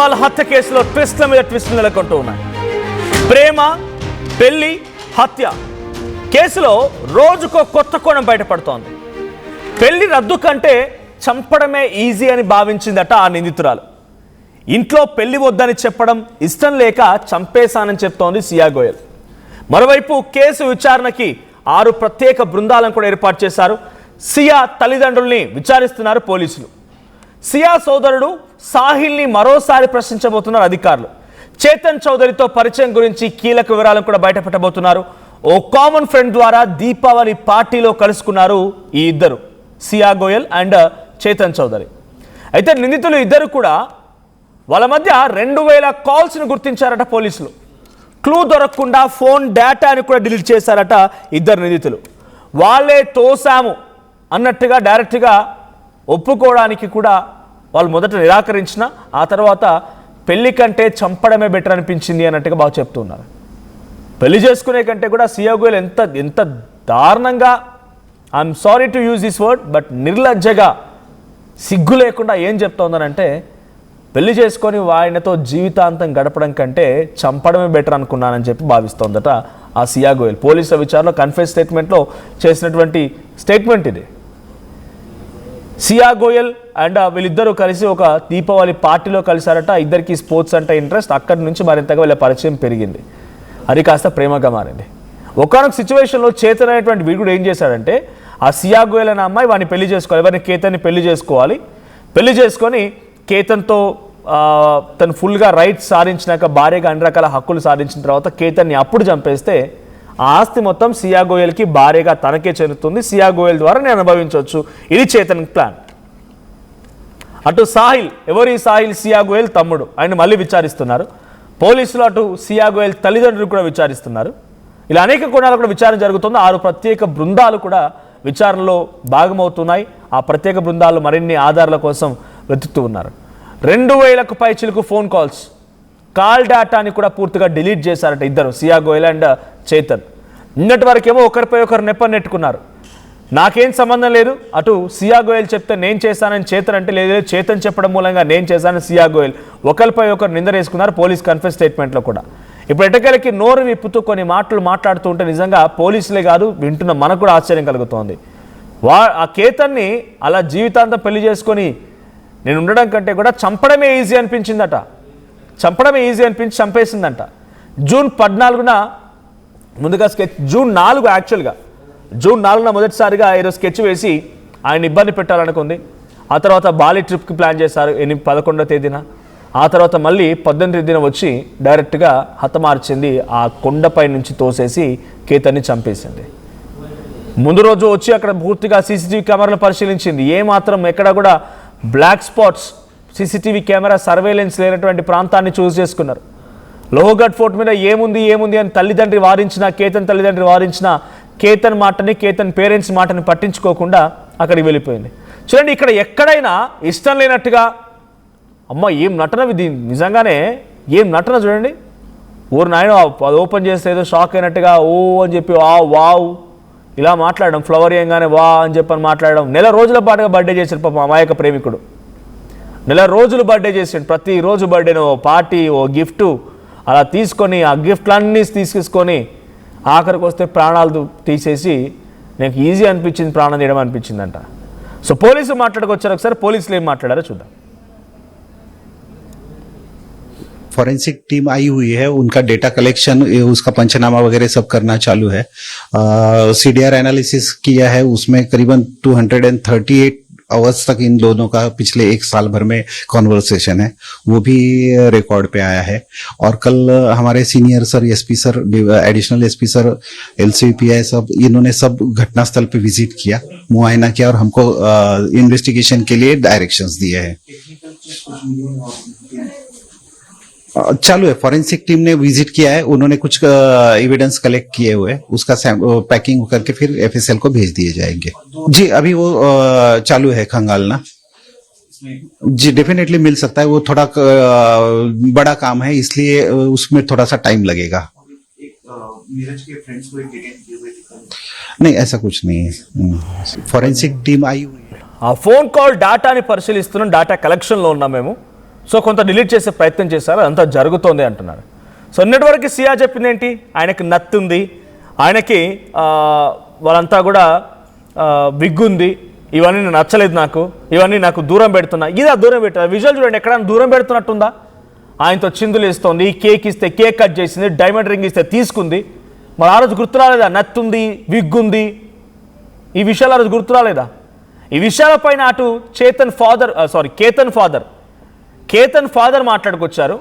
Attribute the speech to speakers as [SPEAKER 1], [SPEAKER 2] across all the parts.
[SPEAKER 1] వాళ్ళ హత్య కేసులో ట్విస్ట్ల మీద ట్విస్టులు నెలకొంటూ ఉన్నాయి. ప్రేమ, పెళ్లి, హత్య కేసులో రోజుకో కొత్త కోణం బయటపడుతోంది. పెళ్లి రద్దు కంటే చంపడమే ఈజీ అని భావించిందట ఆ నిందితురాలు. ఇంట్లో పెళ్లి వద్దని చెప్పడం ఇష్టం లేక చంపేశానని చెప్తోంది సియా గోయల్. మరోవైపు కేసు విచారణకి 6 ప్రత్యేక బృందాలను కూడా ఏర్పాటు చేశారు. సియా తల్లిదండ్రుల్ని విచారిస్తున్నారు పోలీసులు. సియా సోదరుడు సాహిల్ని మరోసారి ప్రశ్నించబోతున్నారు అధికారులు. చేతన్ చౌదరితో పరిచయం గురించి కీలక వివరాలను కూడా బయటపెట్టబోతున్నారు. ఓ కామన్ ఫ్రెండ్ ద్వారా దీపావళి పార్టీలో కలుసుకున్నారు ఈ ఇద్దరు, సియా గోయల్ అండ్ చేతన్ చౌదరి. అయితే నిందితులు ఇద్దరు కూడా వాళ్ళ మధ్య 2000 కాల్స్ను గుర్తించారట పోలీసులు. క్లూ దొరకకుండా ఫోన్ డేటాని కూడా డిలీట్ చేశారట ఇద్దరు నిందితులు. వాళ్ళే తోసాము అన్నట్టుగా డైరెక్ట్గా ఒప్పుకోవడానికి కూడా వాళ్ళు మొదట నిరాకరించిన ఆ తర్వాత పెళ్లి కంటే చంపడమే బెటర్ అనిపించింది అన్నట్టుగా బాగా చెప్తున్నారు. పెళ్లి చేసుకునే కంటే కూడా సియా గోయల్ ఎంత దారుణంగా, I'm sorry to use this word, but నిర్లజ్జగా సిగ్గు లేకుండా ఏం చెప్తోందనంటే పెళ్లి చేసుకొని ఆయనతో జీవితాంతం గడపడం కంటే చంపడమే బెటర్ అనుకున్నానని చెప్పి భావిస్తోందట ఆ సియా గోయల్. పోలీసుల విచారణలో కన్ఫెస్ స్టేట్మెంట్లో చేసినటువంటి స్టేట్మెంట్ ఇది. సియా గోయల్ అండ్ వీళ్ళిద్దరూ కలిసి ఒక దీపావళి పార్టీలో కలిశారట. ఇద్దరికి స్పోర్ట్స్ అంటే ఇంట్రెస్ట్. అక్కడి నుంచి మరింతగా వీళ్ళ పరిచయం పెరిగింది. అది కాస్త ప్రేమగా మారింది. ఒకనొక సిచ్యువేషన్లో చేతన్ అనేటువంటి వీడు ఏం చేశాడంటే ఆ సియా గోయల్ అనే అమ్మాయి వాడిని పెళ్లి చేసుకోవాలి, ఎవరిని కేతన్ని పెళ్లి చేసుకోవాలి. పెళ్లి చేసుకొని కేతన్తో తను ఫుల్గా రైట్స్ సాధించినాక, భార్యగా అన్ని రకాల హక్కులు సాధించిన తర్వాత కేతన్ని అప్పుడు చంపేస్తే ఆ ఆస్తి మొత్తం సియా గోయల్కి భార్యగా తనకే చెందుతుంది. సియా గోయల్ ద్వారా నేను అనుభవించవచ్చు. ఇది చేతన్ ప్లాన్. అటు సాహిల్, ఎవరి సాహిల్? సియా గోయల్ తమ్ముడు. ఆయన మళ్ళీ విచారిస్తున్నారు పోలీసులు. అటు సియా గోయల్ తల్లిదండ్రులు కూడా విచారిస్తున్నారు. ఇలా అనేక కోణాలు కూడా విచారణ జరుగుతుంది. 6 ప్రత్యేక బృందాలు కూడా విచారణలో భాగమవుతున్నాయి. ఆ ప్రత్యేక బృందాలు మరిన్ని ఆధారాల కోసం వెతుకుతూ ఉన్నారు. 2000కు పైచిలకు ఫోన్ కాల్స్, కాల్ డేటాని కూడా పూర్తిగా డిలీట్ చేశారట ఇద్దరు, సియా గోయల్ అండ్ చేతన్. నిన్నటి వరకేమో ఒకరిపై ఒకరు నెట్టుకున్నారు. నాకేం సంబంధం లేదు, అటు సియా గోయల్ చెప్తే నేను చేశానని చేతన్ అంటే, లేదు చేతన్ చెప్పడం మూలంగా నేను చేశానని సియా గోయల్. ఒకరిపై ఒకరు నిందరేసుకున్నారు పోలీస్ కన్ఫెస్ స్టేట్మెంట్లో కూడా. ఇప్పుడు ఎటకెలకి నోరు విప్పుతూ కొన్ని మాటలు మాట్లాడుతూ ఉంటే నిజంగా పోలీసులే కాదు వింటున్న మనకు కూడా ఆశ్చర్యం కలుగుతోంది. ఆ కేతన్ని అలా జీవితాంతం పెళ్లి చేసుకొని నేను ఉండడం కంటే కూడా చంపడమే ఈజీ అనిపించిందట. చంపడమే ఈజీ అనిపించి చంపేసిందంట. జూన్ 14న ముందుగా జూన్ 4 యాక్చువల్గా జూన్ 4న మొదటిసారిగా ఈరోజు స్కెచ్ వేసి ఆయన ఇబ్బంది పెట్టాలనుకుంది. ఆ తర్వాత బాలి ట్రిప్కి ప్లాన్ చేశారు 11వ తేదీన. ఆ తర్వాత మళ్ళీ 18వ తేదీన వచ్చి డైరెక్ట్గా హతమార్చింది. ఆ కొండపై నుంచి తోసేసి కేతన్ని చంపేసింది. ముందు రోజు వచ్చి అక్కడ పూర్తిగా సీసీటీవీ కెమెరాలు పరిశీలించింది. ఏమాత్రం ఎక్కడ కూడా black spots, CCTV camera surveillance లేనటువంటి ప్రాంతాన్ని చూస్ చేసుకున్నారు. లోహగఢ్ ఫోర్ట్ మీద ఏముంది అని తల్లిదండ్రి వారించిన, కేతన్ తల్లిదండ్రి వారించిన, కేతన్ మాటని, కేతన్ పేరెంట్స్ మాటని పట్టించుకోకుండా అక్కడికి వెళ్ళిపోయింది. చూడండి, ఇక్కడ ఎక్కడైనా ఇష్టం లేనట్టుగా, అమ్మ ఏం నటన ఇది, నిజంగానే ఏం నటన చూడండి. ఊరు నాయన అది ఓపెన్ చేస్తే ఏదో షాక్ అయినట్టుగా ఓ అని చెప్పి వావ్ ఇలా మాట్లాడడం, ఫ్లవర్ వేయంగానే వా అని చెప్పని మాట్లాడడం. నెల రోజుల పాటుగా బర్త్డే చేశాడు పాపం అమాయక ప్రేమికుడు. నెల రోజులు బర్త్డే చేసాడు. ప్రతిరోజు బర్త్డేను ఓ పార్టీ, ఓ గిఫ్ట్ అలా తీసుకొని ఆ గిఫ్ట్లన్నీ తీసుకొని ఆఖరికి వస్తే ప్రాణాలు తీసేసి నాకు ఈజీ అనిపించింది, ప్రాణం తీయడం అనిపించిందంట. సో పోలీసులు మాట్లాడుకొచ్చారు. ఒకసారి పోలీసులు ఏం మాట్లాడారో చూద్దాం.
[SPEAKER 2] फॉरेंसिक टीम आई हुई है, उनका डेटा कलेक्शन, उसका पंचनामा वगैरह सब करना चालू है. सीडीआर एनालिसिस किया है, उसमें करीबन 238 आवर्स तक इन दोनों का पिछले 1 साल भर में कॉन्वर्सेशन है, वो भी रिकॉर्ड पे आया है. और कल हमारे senior sir, SP sir, additional SP sir, LCPI सब, इन्होंने सब घटनास्थल पे विजिट किया, मुआयना किया और हमको इन्वेस्टिगेशन के लिए डायरेक्शंस दिए हैं. चालू है. फॉरेंसिक टीम ने विजिट किया है, उन्होंने कुछ एविडेंस कलेक्ट किए हुए, उसका पैकिंग करके फिर एफएसएल को भेज दिए जाएंगे. जी अभी वो चालू है खंगालना. जी डेफिनेटली मिल सकता है, वो थोड़ा बड़ा काम है इसलिए उसमें थोड़ा सा टाइम लगेगा. नीरज के फ्रेंड्स को नहीं, ऐसा कुछ नहीं है. फॉरेंसिक टीम आई हुई है.
[SPEAKER 1] ఆ ఫోన్ కాల్ డేటాని పరిశీలిస్తున్నాం. డేటా కలెక్షన్లో ఉన్నాం మేము. సో కొంత డిలీట్ చేసే ప్రయత్నం చేశారు, అదంతా జరుగుతోంది అంటున్నారు. సో నిన్నటి సియా చెప్పింది ఏంటి, ఆయనకి నత్తుంది, ఆయనకి వాళ్ళంతా కూడా విగ్గుంది, ఇవన్నీ నచ్చలేదు నాకు, ఇవన్నీ నాకు దూరం పెడుతున్నా. ఇది ఆ దూరం పెట్టారు. విజువల్ చూడండి, ఎక్కడైనా దూరం పెడుతున్నట్టుందా? ఆయనతో చిందులు ఇస్తోంది, కేక్ ఇస్తే కేక్ కట్ చేసింది, డైమండ్ రింగ్ ఇస్తే తీసుకుంది. మరి ఆ రోజు గుర్తు రాలేదా నత్తుంది, విగ్గుంది, ఈ విషయాలు ఆ రోజు గుర్తు రాలేదా? ఈ విషయాలపైన అటు కేతన్ ఫాదర్ మాట్లాడుకొచ్చారు.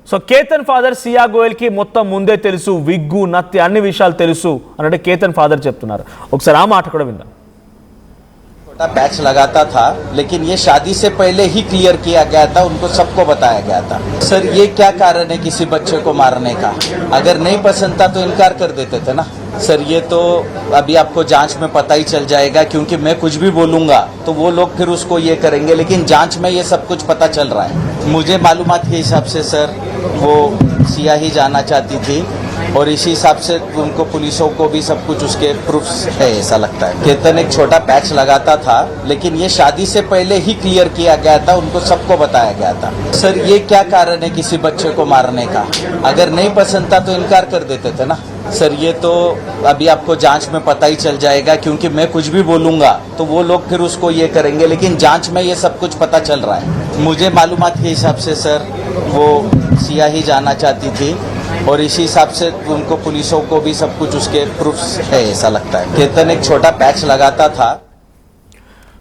[SPEAKER 1] సో కేతన్ ఫాదర్ సియా గోయల్కి మొత్తం ముందే తెలుసు, విగ్గు నత్తి అన్ని విషయాలు తెలుసు అన్నట్టు కేతన్ ఫాదర్ చెప్తున్నారు. ఒకసారి ఆ మాట కూడా విందాం.
[SPEAKER 3] पैच लगाता था, लेकिन ये शादी से पहले ही क्लियर किया गया था, उनको सबको बताया गया था. सर ये क्या कारण है किसी बच्चे को मारने का? अगर नहीं पसंद था तो इनकार कर देते थे ना. सर ये तो अभी आपको जांच में पता ही चल जाएगा, क्योंकि मैं कुछ भी बोलूंगा तो वो लोग फिर उसको ये करेंगे, लेकिन जांच में ये सब कुछ पता चल रहा है. मुझे मालूमात के हिसाब से सर वो सिया ही जाना चाहती थी, और इसी हिसाब से उनको पुलिसों को भी सब कुछ उसके प्रूफ्स है, ऐसा लगता है. केतन एक छोटा पैच लगाता था, लेकिन ये शादी से पहले ही क्लियर किया गया था, उनको सबको बताया गया था. सर ये क्या कारण है किसी बच्चे को मारने का? अगर नहीं पसंद था तो इनकार कर देते थे ना. सर ये तो अभी आपको जांच में पता ही चल जाएगा, क्योंकि मैं कुछ भी बोलूंगा तो वो लोग फिर उसको ये करेंगे, लेकिन जांच में ये सब कुछ पता चल रहा है. मुझे मालूमात के हिसाब से सर वो सिया ही जाना चाहती थी, और इसी हिसाब से उनको पुलिसों को भी सब कुछ उसके प्रूफ्स है, ऐसा लगता है. केतन एक छोटा पैच लगाता था.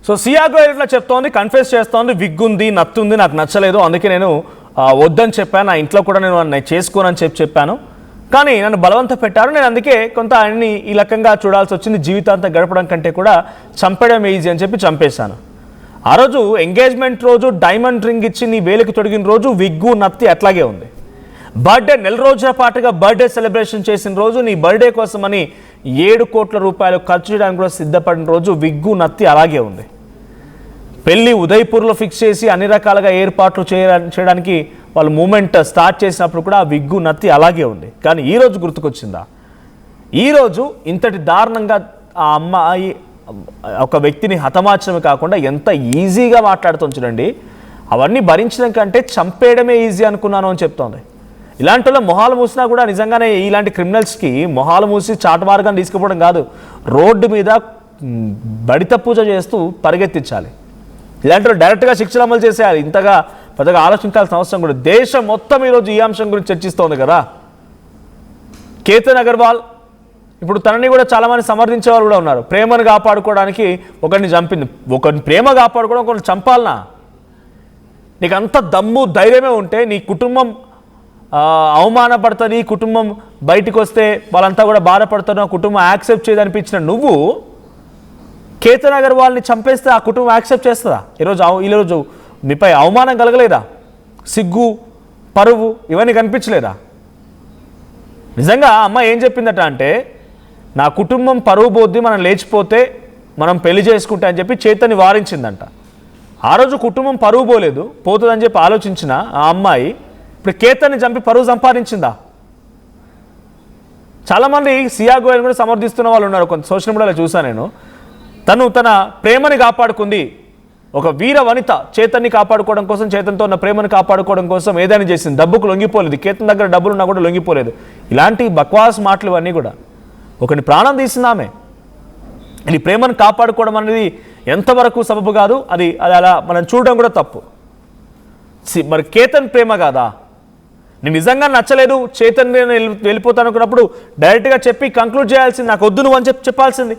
[SPEAKER 1] సో సియా గోయల్ ఇట్లా చెప్తోంది, కన్ఫెస్ చేస్తోంది, విగ్గుంది నత్తుంది, నాకు నచ్చలేదు, అందుకే నేను వద్దని చెప్పాను, నా ఇంట్లో కూడా నేను చేసుకోనని చెప్పాను, కానీ నన్ను బలవంత పెట్టారు, నేను అందుకే కొంత ఆయన్ని ఈ రకంగా చూడాల్సి వచ్చింది, జీవితాంతం గడపడం కంటే కూడా చంపడం ఈజీ అని చెప్పి చంపేశాను. ఆ రోజు ఎంగేజ్మెంట్ రోజు డైమండ్ రింగ్ ఇచ్చి నీ వేలికి తొడిగిన రోజు విగ్గు నత్తి అట్లాగే ఉంది. బర్త్డే నెల రోజుల పాటుగా బర్త్డే సెలబ్రేషన్ చేసిన రోజు, నీ బర్త్డే కోసమని 7 కోట్ల రూపాయలు ఖర్చు చేయడానికి కూడా సిద్ధపడిన రోజు విగ్గు నత్తి అలాగే ఉంది. పెళ్లి ఉదయ్పూర్లో ఫిక్స్ చేసి అన్ని రకాలుగా ఏర్పాట్లు చేయడానికి వాళ్ళు మూమెంట్ స్టార్ట్ చేసినప్పుడు కూడా ఆ విగ్గు నత్తి అలాగే ఉంది. కానీ ఈరోజు గుర్తుకొచ్చిందా? ఈరోజు ఇంతటి దారుణంగా ఆ అమ్మాయి ఒక వ్యక్తిని హతమార్చడమే కాకుండా ఎంత ఈజీగా మాట్లాడుతుంది చూడండి. అవన్నీ భరించడం కంటే చంపేయడమే ఈజీ అనుకున్నాను అని చెప్తోంది. ఇలాంటి వాళ్ళ మొహాలు మూసినా కూడా నిజంగానే ఇలాంటి క్రిమినల్స్కి మొహాలు మూసి చాటు మార్గాన్ని తీసుకుపోవడం కాదు, రోడ్డు మీద బడిత పూజ చేస్తూ పరిగెత్తించాలి. ఇలాంటి డైరెక్ట్గా శిక్షలు అమలు చేసేయాలి. ఇంతగా పెద్దగా ఆలోచించాల్సిన అవసరం కూడా. దేశం మొత్తం ఈరోజు ఈ అంశం గురించి చర్చిస్తోంది కదా. కేతన్ అగర్వాల్ ఇప్పుడు తనని కూడా చాలామంది సమర్థించే వాళ్ళు కూడా ఉన్నారు. ప్రేమను కాపాడుకోవడానికి ఒకరిని చంపింది, ఒకరిని ప్రేమ కాపాడుకోవడం ఒకరిని చంపాలనా? నీకు అంత దమ్ము ధైర్యమే ఉంటే నీ కుటుంబం అవమానపడుతుంది, కుటుంబం బయటికి వస్తే వాళ్ళంతా కూడా బాధపడుతున్నా, కుటుంబం యాక్సెప్ట్ చేయదనిపించిన నువ్వు కేతన్ అగర్వాల్ని చంపేస్తే ఆ కుటుంబం యాక్సెప్ట్ చేస్తుందా? ఈరోజు మీపై అవమానం కలగలేదా? సిగ్గు, పరువు ఇవన్నీ కనిపించలేదా? నిజంగా అమ్మ ఏం చెప్పిందట అంటే, నా కుటుంబం పరువు పోద్ది, మనం లేచిపోతే మనం పెళ్లి చేసుకుంటా అని చెప్పి చేతన్ని వారించిందంట. ఆ రోజు కుటుంబం పరువు పోలేదు, పోతుందని చెప్పి ఆలోచించిన ఆ అమ్మాయి ఇప్పుడు కేతన్ని చంపి పరువు సంపాదించిందా? చాలామంది సియా గోయల్ కూడా సమర్థిస్తున్న వాళ్ళు ఉన్నారు. కొంత సోషల్ మీడియాలో చూసాను నేను. తన ప్రేమని కాపాడుకుంది, ఒక వీర వనిత చేతన్ని కాపాడుకోవడం కోసం, చేతన్తో ఉన్న ప్రేమను కాపాడుకోవడం కోసం ఏదైనా చేసింది, డబ్బుకు లొంగిపోలేదు. కేతన్ దగ్గర డబ్బులు ఉన్నా కూడా లొంగిపోలేదు. ఇలాంటి బక్వాస్ మాటలు ఇవన్నీ కూడా. ఒకరిని ప్రాణం తీసింది ఆమె. ఇది ప్రేమను కాపాడుకోవడం అనేది ఎంతవరకు సబబు కాదు, అది అలా మనం చూడడం కూడా తప్పు. మరి కేతన్ ప్రేమ కాదా? నేను నిజంగా నచ్చలేదు, చేతన్ వెళ్ళిపోతాను అనుకున్నప్పుడు డైరెక్ట్గా చెప్పి కంక్లూడ్ చేయాల్సింది, నాకు వద్దు నువ్వు అని చెప్పాల్సింది.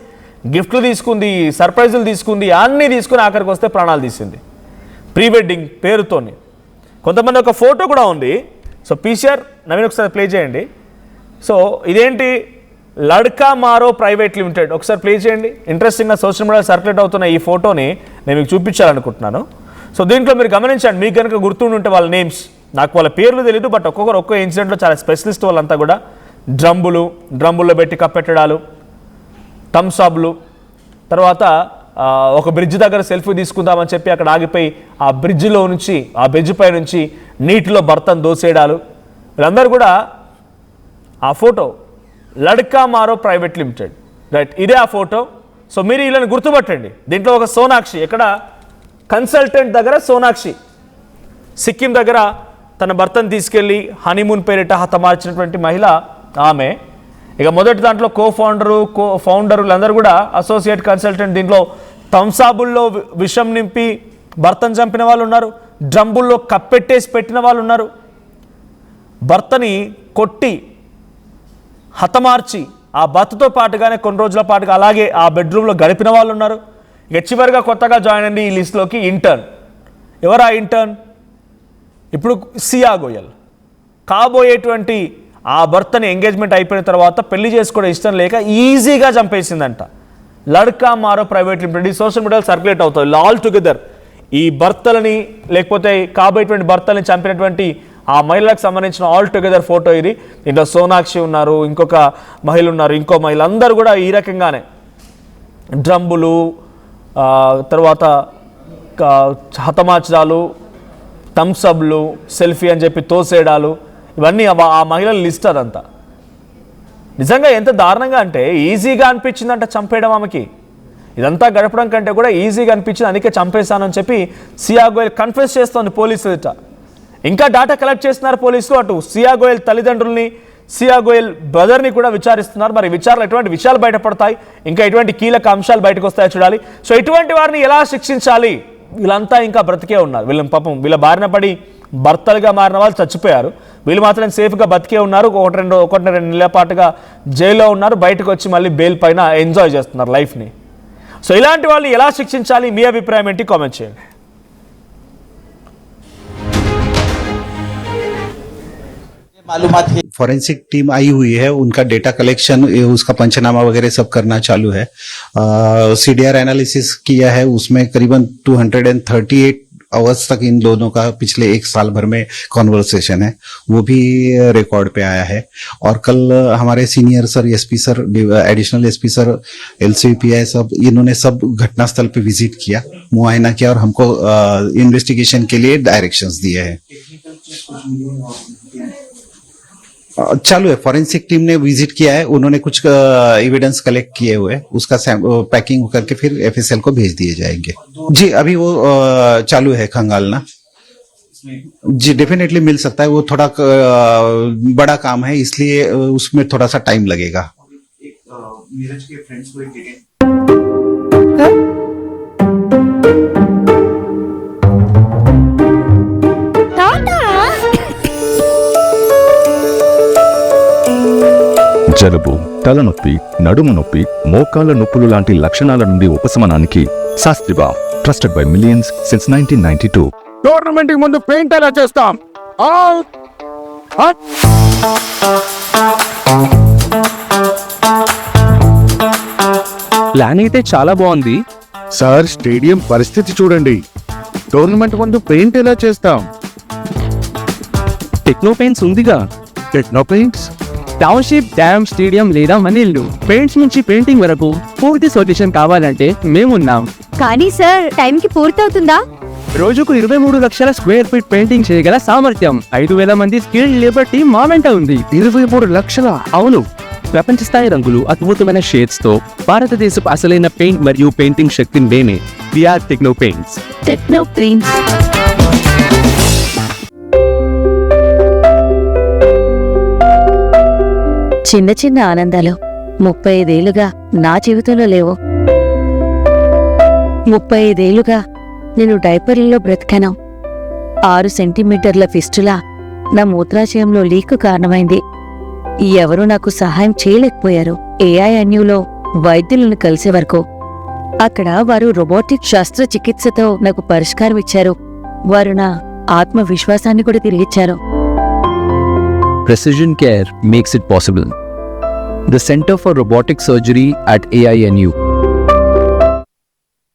[SPEAKER 1] గిఫ్ట్లు తీసుకుంది, సర్ప్రైజులు తీసుకుంది, అన్నీ తీసుకుని ఆఖరికి వస్తే ప్రాణాలు తీసింది ప్రీ వెడ్డింగ్ పేరుతోని. కొంతమంది ఒక ఫోటో కూడా ఉంది. సో పీసీఆర్ నవీన్ ఒకసారి ప్లే చేయండి. సో ఇదేంటి, లడ్కా మారో ప్రైవేట్ లిమిటెడ్, ఒకసారి ప్లే చేయండి. ఇంట్రెస్టింగ్గా సోషల్ మీడియా సర్క్యులేట్ అవుతున్న ఈ ఫోటోని నేను మీకు చూపించాలనుకుంటున్నాను. సో దీంట్లో మీరు గమనించండి, మీకు కనుక గుర్తుంటే వాళ్ళ నేమ్స్, నాకు వాళ్ళ పేర్లు తెలియదు, బట్ ఒక్కొక్క ఇన్సిడెంట్లో చాలా స్పెషలిస్ట్ వాళ్ళంతా కూడా. డ్రమ్ముల్లో పెట్టి కప్పెట్టడాలు, థమ్సాప్లు, తర్వాత ఒక బ్రిడ్జ్ దగ్గర సెల్ఫీ తీసుకుందామని చెప్పి అక్కడ ఆగిపోయి ఆ బ్రిడ్జ్ పై నుంచి నీటిలో భర్తను దోసేయడాలు, వీళ్ళందరూ కూడా ఆ ఫోటో లడ్కా మారో ప్రైవేట్ లిమిటెడ్, రైట్, ఇదే ఆ ఫోటో. సో మీరు వీళ్ళని గుర్తుపట్టండి. దీంట్లో ఒక సోనాక్షి, ఎక్కడ కన్సల్టెంట్ దగ్గర సిక్కిం దగ్గర తన భర్తను తీసుకెళ్ళి హనీమూన్ పేరిట హతమార్చినటువంటి మహిళ ఆమె. ఇక మొదటి దాంట్లో ఫౌండర్లు అందరూ కూడా అసోసియేట్ కన్సల్టెంట్. దీంట్లో థమ్సాబుల్లో విషం నింపి భర్తను చంపిన వాళ్ళు ఉన్నారు, డ్రమ్బుల్లో కప్పెట్టేసి పెట్టిన వాళ్ళు ఉన్నారు, భర్తని కొట్టి హతమార్చి ఆ భర్తతో పాటుగానే కొన్ని రోజుల పాటుగా అలాగే ఆ బెడ్రూమ్లో గడిపిన వాళ్ళు ఉన్నారు. ఇక చివరిగా కొత్తగా జాయిన్ అయింది ఈ లిస్టులోకి ఇంటర్న్. ఎవరా ఇంటర్న్? ఇప్పుడు సియా గోయల్ కాబోయేటువంటి ఆ భర్తని ఎంగేజ్మెంట్ అయిపోయిన తర్వాత పెళ్లి చేసుకోవడం ఇష్టం లేక ఈజీగా చంపేసిందంట. లడ్కా మారో ప్రైవేట్ లిమిటెడ్. ఈ సోషల్ మీడియాలో సర్క్యులేట్ అవుతుంది. ఆల్ టుగెదర్ ఈ భర్తలని లేకపోతే కాబోయేటువంటి భర్తల్ని చంపినటువంటి ఆ మహిళలకు సంబంధించిన ఆల్ టుగెదర్ ఫోటో ఇది. దీంట్లో సోనాక్షి ఉన్నారు, ఇంకొక మహిళ ఉన్నారు, ఇంకో మహిళ, అందరూ కూడా ఈ రకంగానే డ్రమ్బులు, తర్వాత హతమార్చడాలు, థమ్సప్లు, సెల్ఫీ అని చెప్పి తోసేయడాలు, ఇవన్నీ ఆ మహిళల లిస్ట్. అదంతా నిజంగా ఎంత దారుణంగా అంటే ఈజీగా అనిపించిందంట చంపేయడం ఆమెకి. ఇదంతా గడపడం కంటే కూడా ఈజీగా అనిపించింది, అందుకే చంపేశానని చెప్పి సియా గోయల్ కన్ఫెస్ చేస్తోంది పోలీసులు. ఇంకా డేటా కలెక్ట్ చేస్తున్నారు పోలీసులు. అటు సియా గోయల్ తల్లిదండ్రుల్ని, సియా గోయల్ బ్రదర్ని కూడా విచారిస్తున్నారు. మరి విచారణలో ఎటువంటి విషయాలు బయటపడతాయి, ఇంకా ఎటువంటి కీలక అంశాలు బయటకు వస్తాయో చూడాలి. సో ఇటువంటి వారిని ఎలా శిక్షించాలి? వీళ్ళంతా ఇంకా బ్రతికే ఉన్నారు. వీళ్ళ బారిన పడి భర్తలుగా మారిన వాళ్ళు చచ్చిపోయారు, వీళ్ళు మాత్రం సేఫ్గా బతికే ఉన్నారు. ఒకటి రెండు నెలల పాటుగా జైల్లో ఉన్నారు, బయటకు వచ్చి మళ్ళీ బెయిల్ పైన ఎంజాయ్ చేస్తున్నారు లైఫ్ని. సో ఇలాంటి వాళ్ళు ఎలా శిక్షించాలి? మీ అభిప్రాయం ఏంటి? కామెంట్ చేయండి.
[SPEAKER 2] फॉरेंसिक टीम आई हुई है, उनका डेटा कलेक्शन, उसका पंचनामा वगैरह सब करना चालू है. सीडीआर एनालिसिस किया है, उसमें करीबन 238 आवर्स तक इन दोनों का पिछले एक साल भर में कॉन्वर्सेशन है, वो भी रिकॉर्ड पे आया है. और कल हमारे senior sir, SP sir, additional SP sir, LCPI सब, इन्होंने सब घटनास्थल पे विजिट किया, मुआयना किया और हमको इन्वेस्टिगेशन के लिए डायरेक्शंस दिए हैं. चालू है. फॉरेंसिक टीम ने विजिट किया है, उन्होंने कुछ एविडेंस कलेक्ट किए हुए, उसका पैकिंग करके फिर एफएसएल को भेज दिए जाएंगे. जी अभी वो चालू है खंगालना. जी डेफिनेटली मिल सकता है, वो थोड़ा बड़ा काम है, इसलिए उसमें थोड़ा सा टाइम लगेगा. नीरज के फ्रेंड्स को
[SPEAKER 4] జలుబు, తలనొప్పి, నడుము నొప్పి, మోకాళ్ల నొప్పులు లాంటి లక్షణాల నుండి ఉపశమనానికి శాస్త్రిబా, trusted by millions since 1992.
[SPEAKER 5] Tournament కి ముందు పెయింట్ ఎలా చేస్తాం?
[SPEAKER 6] ప్లాన్ అయితే చాలా బాగుంది
[SPEAKER 5] సార్, స్టేడియం పరిస్థితి చూడండి. టోర్నమెంట్ ముందు పెయింట్ ఎలా చేస్తాం?
[SPEAKER 6] టెక్నో పెయింట్స్ ఉందిగా.
[SPEAKER 5] Techno paints,
[SPEAKER 6] township, dam, stadium లేదా మనీళ్లు, పెయింట్స్ నుంచి పెయింటింగ్ వరకు పూర్తి సొల్యూషన్ కావాలంటే మేమున్నాం.
[SPEAKER 7] కానీ సార్, టైంకి పూర్తవుతుందా?
[SPEAKER 6] రోజుకు 23 లక్షల స్క్వేర్ ఫీట్ పెయింటింగ్ చేయగల సామర్థ్యం, 5,000 మంది స్కిల్డ్ లేబర్ టీం మా వెంట ఉంది.
[SPEAKER 5] 23 లక్షల?
[SPEAKER 6] అవును. ప్రపంచ స్థాయి రంగులు, అద్భుతమైన షేడ్స్ తో భారతదేశపు అసలైన పెయింట్ మరియు పెయింటింగ్ శక్తిని నేనే. VR techno paints.
[SPEAKER 7] Techno paints. చిన్న చిన్న ఆనందాలు 35 ఏళ్లుగా నా జీవితంలో లేవు. 35 ఏళ్లుగా నేను డైపర్లలో బ్రతికాను. 6 సెంటీమీటర్ల ఫిస్టులా నా మూత్రాశయంలో లీకు కారణమైంది. ఎవరూ నాకు సహాయం చేయలేకపోయారు. ఏఐఎన్యూలో వైద్యులను కలిసే వరకు. అక్కడ వారు రోబోటిక్ శస్త్రచికిత్సతో నాకు పరిష్కారం ఇచ్చారు. వారు నా ఆత్మవిశ్వాసాన్ని కూడా తిరిగిచ్చారు.
[SPEAKER 6] Precision care makes it possible. The Center for Robotic Surgery at AINU